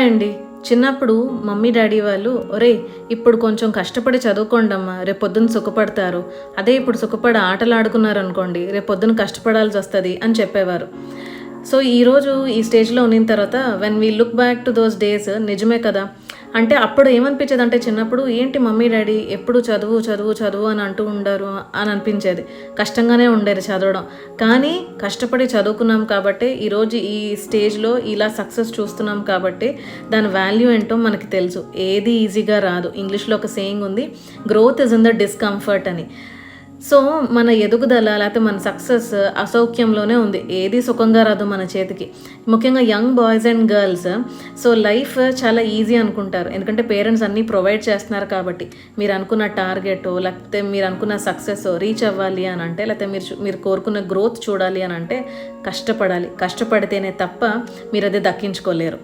Hi అండి. చిన్నప్పుడు mummy daddy వాళ్ళు ఒరేయ్ ఇప్పుడు కొంచెం కష్టపడి చదువుకోండమ్మా, రేపొద్దున సుఖపడతారు. అదే ఇప్పుడు సుఖపడి ఆటలాడుకున్నారనుకోండి రేపొద్దున కష్టపడాల్సి వస్తుంది అని చెప్పేవారు. సో ఈరోజు ఈ స్టేజ్లో ఉన్న తర్వాత when we look back to those days నిజమే కదా. అంటే అప్పుడు ఏమనిపించేది అంటే చిన్నప్పుడు ఏంటి మమ్మీ డాడీ ఎప్పుడు చదువు చదువు చదువు అని అంటూ ఉండారు అని అనిపించేది. కష్టంగానే ఉండేది చదవడం, కానీ కష్టపడి చదువుకున్నాం కాబట్టి ఈరోజు ఈ స్టేజ్లో ఇలా సక్సెస్ చూస్తున్నాం కాబట్టి దాని వాల్యూ ఏంటో మనకి తెలుసు. ఏది ఈజీగా రాదు. ఇంగ్లీష్లో ఒక సేయింగ్ ఉంది, growth is in the discomfort అని. సో మన ఎదుగుదల లేకపోతే మన సక్సెస్ అసౌఖ్యంలోనే ఉంది. ఏది సుఖంగా రాదు మన చేతికి. ముఖ్యంగా young boys and girls so life చాలా ఈజీ అనుకుంటారు, ఎందుకంటే పేరెంట్స్ అన్నీ ప్రొవైడ్ చేస్తున్నారు కాబట్టి. మీరు అనుకున్న టార్గెట్ లేకపోతే మీరు అనుకున్న సక్సెస్ రీచ్ అవ్వాలి అని అంటే, లేకపోతే మీరు కోరుకున్న గ్రోత్ చూడాలి అని అంటే కష్టపడాలి. కష్టపడితేనే తప్ప మీరు అది దక్కించుకోలేరు.